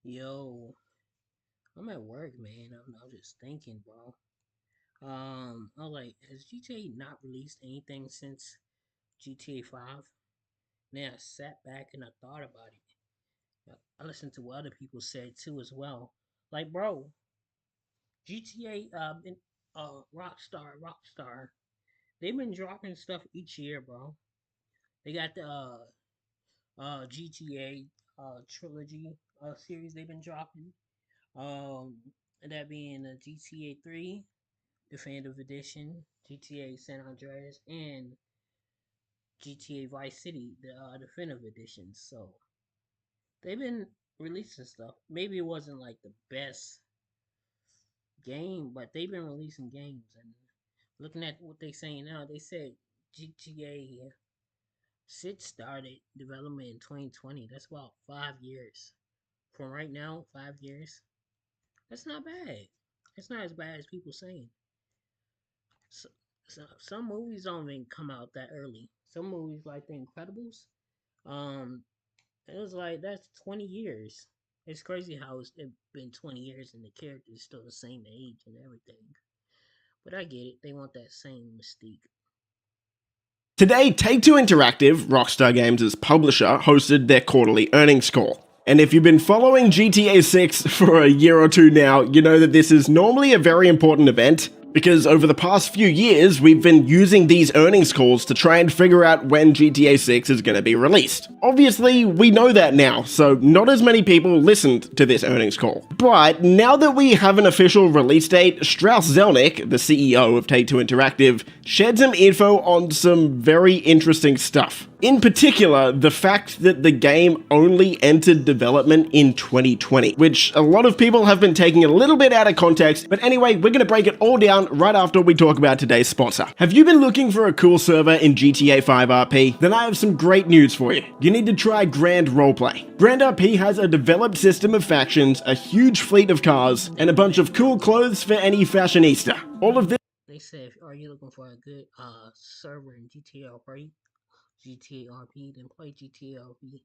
Yo, I'm at work, man. I'm just thinking, bro. I was like, has GTA not released anything since GTA 5? Then I sat back and I thought about it. I listened to what other people said too as well. Like, bro, GTA, Rockstar, they've been dropping stuff each year, bro. They got the GTA trilogy series they've been dropping. Um, that being GTA 3, Definitive Edition, GTA San Andreas, and GTA Vice City, the Definitive Edition. So they've been releasing stuff. Maybe it wasn't like the best game, but they've been releasing games. And looking at what they saying now, they said GTA 6 started development in 2020. That's about 5 years. From right now, 5 years. That's not bad. It's not as bad as people saying. So, some movies don't even come out that early. Some movies like The Incredibles, um, it was like that's 20 years. It's crazy how it's been 20 years and the character is still the same age and everything. But I get it. They want that same mystique. Today, Take-Two Interactive, Rockstar Games' publisher, hosted their quarterly earnings call. And if you've been following GTA 6 for a year or two now, you know that this is normally a very important event, because over the past few years, we've been using these earnings calls to try and figure out when GTA 6 is going to be released. Obviously, we know that now, so not as many people listened to this earnings call. But now that we have an official release date, Strauss Zelnick, the CEO of Take-Two Interactive, shared some info on some very interesting stuff. In particular, the fact that the game only entered development in 2020, which a lot of people have been taking a little bit out of context, but anyway, we're going to break it all down right after we talk about today's sponsor. Have you been looking for a cool server in GTA 5 RP? Then I have some great news for you. You need to try Grand Roleplay. Grand RP has a developed system of factions, a huge fleet of cars, and a bunch of cool clothes for any fashionista. All of this. They said, are you looking for a good server in GTA RP? GTA RP, then play GTA RP.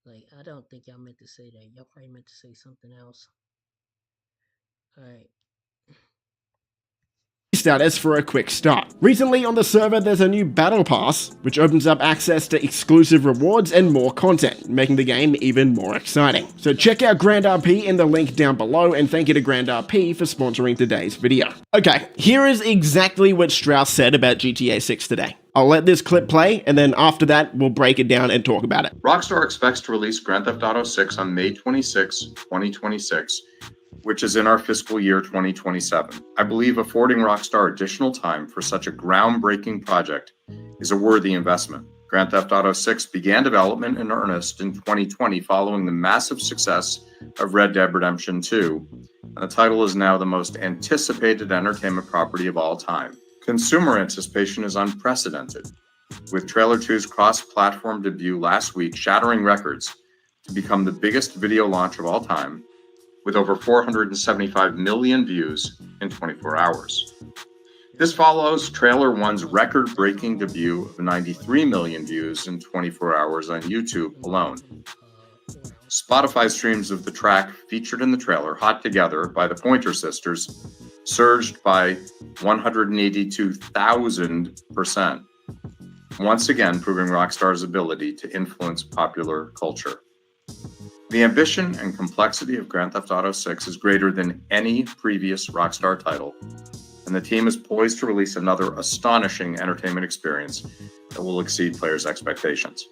Like, I don't think y'all meant to say that. Y'all probably meant to say something else. Alright. Status for a quick start. Recently on the server there's a new battle pass, which opens up access to exclusive rewards and more content, making the game even more exciting. So check out Grand RP in the link down below, and thank you to Grand RP for sponsoring today's video. Okay, here is exactly what Strauss said about GTA 6 today. I'll let this clip play, and then after that, we'll break it down and talk about it. Rockstar expects to release Grand Theft Auto 6 on May 26, 2026, which is in our fiscal year 2027. I believe affording Rockstar additional time for such a groundbreaking project is a worthy investment. Grand Theft Auto 6 began development in earnest in 2020 following the massive success of Red Dead Redemption 2, and the title is now the most anticipated entertainment property of all time. Consumer anticipation is unprecedented, with Trailer 2's cross-platform debut last week shattering records to become the biggest video launch of all time, with over 475 million views in 24 hours. This follows Trailer 1's record-breaking debut of 93 million views in 24 hours on YouTube alone. Spotify streams of the track featured in the trailer, Hot Together by the Pointer Sisters, surged by 182,000%, once again proving Rockstar's ability to influence popular culture. The ambition and complexity of Grand Theft Auto 6 is greater than any previous Rockstar title, and the team is poised to release another astonishing entertainment experience that will exceed players' expectations.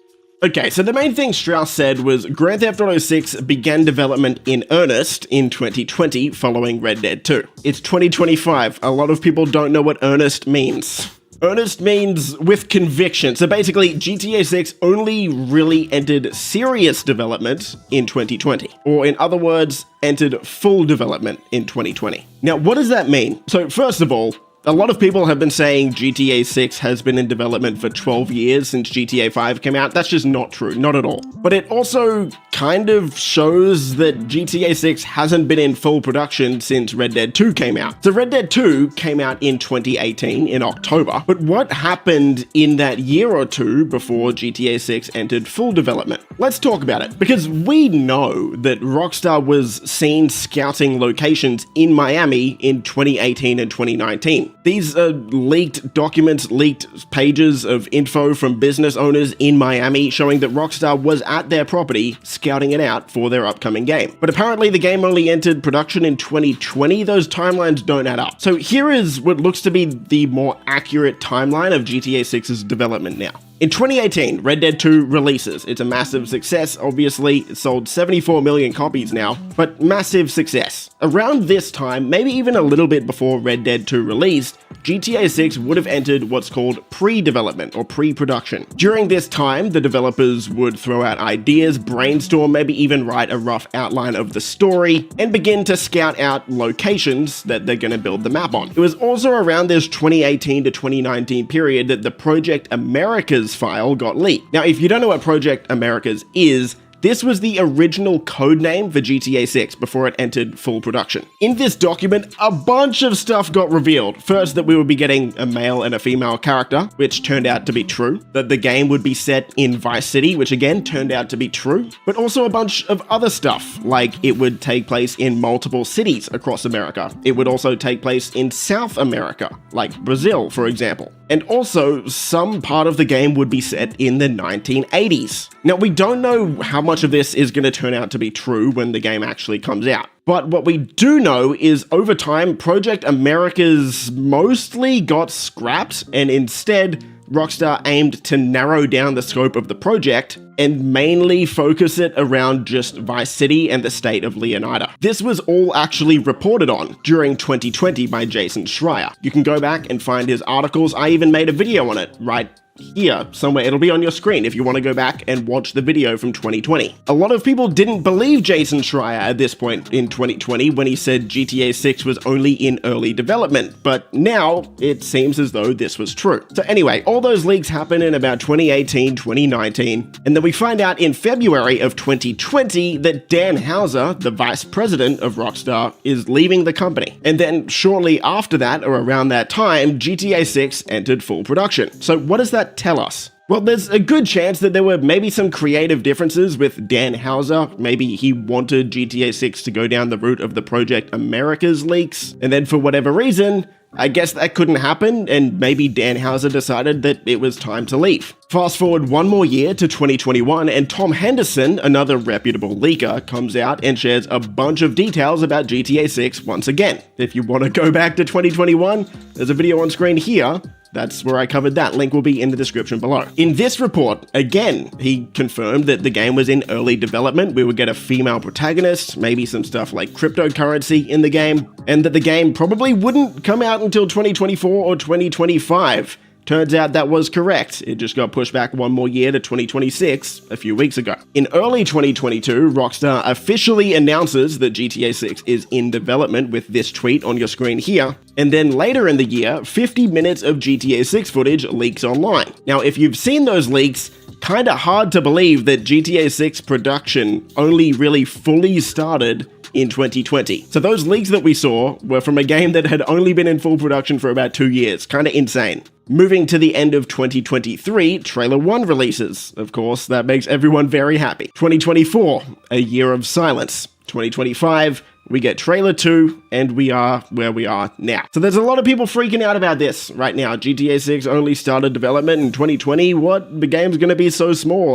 Okay, so the main thing Strauss said was Grand Theft Auto 6 began development in earnest in 2020 following Red Dead 2. It's 2025. A lot of people don't know what earnest means. Earnest means with conviction. So basically, GTA 6 only really entered serious development in 2020. Or in other words, entered full development in 2020. Now, what does that mean? So first of all, A lot of people have been saying GTA 6 has been in development for 12 years since GTA 5 came out. That's just not true, not at all. But it also kind of shows that GTA 6 hasn't been in full production since Red Dead 2 came out. So Red Dead 2 came out in 2018 in October, but what happened in that year or two before GTA 6 entered full development? Let's talk about it, because we know that Rockstar was seen scouting locations in Miami in 2018 and 2019. These are leaked documents, leaked pages of info from business owners in Miami showing that Rockstar was at their property scouting it out for their upcoming game. But apparently the game only entered production in 2020. Those timelines don't add up. So here is what looks to be the more accurate timeline of GTA 6's development now. In 2018, Red Dead 2 releases. It's a massive success, obviously. It sold 74 million copies now, but massive success. Around this time, maybe even a little bit before Red Dead 2 released, GTA 6 would have entered what's called pre-development or pre-production. During this time, the developers would throw out ideas, brainstorm, maybe even write a rough outline of the story, and begin to scout out locations that they're going to build the map on. It was also around this 2018 to 2019 period that the Project Americas file got leaked. Now, if you don't know what Project Americas is, this was the original code name for GTA 6 before it entered full production. In this document, a bunch of stuff got revealed. First, that we would be getting a male and a female character, which turned out to be true. That the game would be set in Vice City, which again turned out to be true. But also a bunch of other stuff, like it would take place in multiple cities across America. It would also take place in South America, like Brazil, for example. And also, some part of the game would be set in the 1980s. Now, we don't know how much of this is going to turn out to be true when the game actually comes out. But what we do know is over time, Project Americas mostly got scrapped, and instead, Rockstar aimed to narrow down the scope of the project and mainly focus it around just Vice City and the state of Leonida. This was all actually reported on during 2020 by Jason Schreier. You can go back and find his articles. I even made a video on it right here somewhere. It'll be on your screen if you want to go back and watch the video from 2020. A lot of people didn't believe Jason Schreier at this point in 2020 when he said GTA 6 was only in early development, but now it seems as though this was true. So anyway, all those leaks happen in about 2018, 2019, and then we find out in February of 2020 that Dan Houser, the vice president of Rockstar, is leaving the company. And then shortly after that, or around that time, GTA 6 entered full production. So what does that tell us? Well, there's a good chance that there were maybe some creative differences with Dan Houser. Maybe he wanted GTA 6 to go down the route of the Project Americas leaks, and then for whatever reason, I guess that couldn't happen, and maybe Dan Houser decided that it was time to leave. Fast forward one more year to 2021, and Tom Henderson, another reputable leaker, comes out and shares a bunch of details about GTA 6 once again. If you want to go back to 2021, there's a video on screen here. That's where I covered that. Link will be in the description below. In this report, again, he confirmed that the game was in early development. We would get a female protagonist, maybe some stuff like cryptocurrency in the game, and that the game probably wouldn't come out until 2024 or 2025. Turns out that was correct. It just got pushed back one more year to 2026 a few weeks ago. In early 2022, Rockstar officially announces that GTA 6 is in development with this tweet on your screen here. And then later in the year, 50 minutes of GTA 6 footage leaks online. Now, if you've seen those leaks, kinda hard to believe that GTA 6 production only really fully started in 2020. So those leaks that we saw were from a game that had only been in full production for about 2 years. Kinda insane. Moving to the end of 2023, Trailer 1 releases. Of course, that makes everyone very happy. 2024, a year of silence. 2025, we get Trailer 2, and we are where we are now. So there's a lot of people freaking out about this right now. GTA 6 only started development in 2020. What? The game's gonna be so small.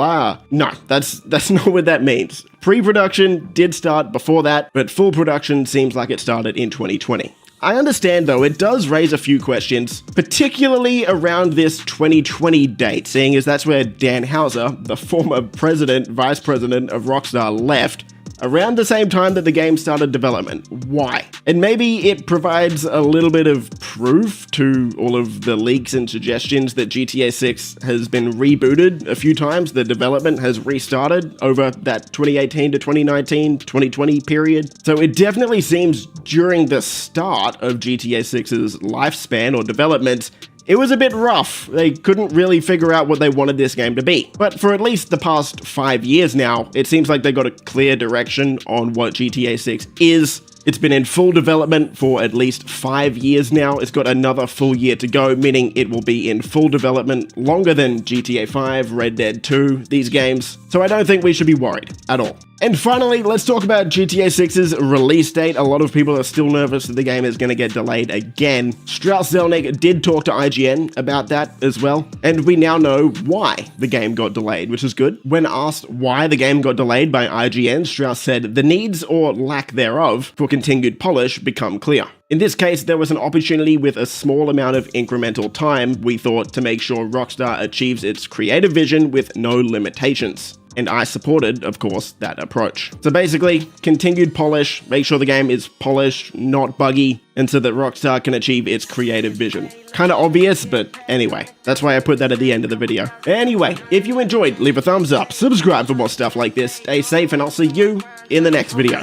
No, that's not what that means. Pre-production did start before that, but full production seems like it started in 2020. I understand though, it does raise a few questions, particularly around this 2020 date, seeing as that's where Dan Houser, the former vice president of Rockstar, left, around the same time that the game started development. Why? And maybe it provides a little bit of proof to all of the leaks and suggestions that GTA 6 has been rebooted a few times. The development has restarted over that 2018 to 2019, 2020 period. So it definitely seems during the start of GTA 6's lifespan or development, it was a bit rough. They couldn't really figure out what they wanted this game to be. But for at least the past 5 years now, it seems like they got a clear direction on what GTA 6 is. It's been in full development for at least 5 years now. It's got another full year to go, meaning it will be in full development longer than GTA 5, Red Dead 2, these games. So I don't think we should be worried at all. And finally, let's talk about GTA 6's release date. A lot of people are still nervous that the game is going to get delayed again. Strauss Zelnick did talk to IGN about that as well, and we now know why the game got delayed, which is good. When asked why the game got delayed by IGN, Strauss said, "The needs or lack thereof for continued polish become clear. In this case, there was an opportunity with a small amount of incremental time, we thought, to make sure Rockstar achieves its creative vision with no limitations." And I supported, of course, that approach. So basically, continued polish, make sure the game is polished, not buggy, and so that Rockstar can achieve its creative vision. Kinda obvious, but anyway, that's why I put that at the end of the video. Anyway, if you enjoyed, leave a thumbs up, subscribe for more stuff like this, stay safe, and I'll see you in the next video.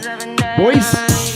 Boys!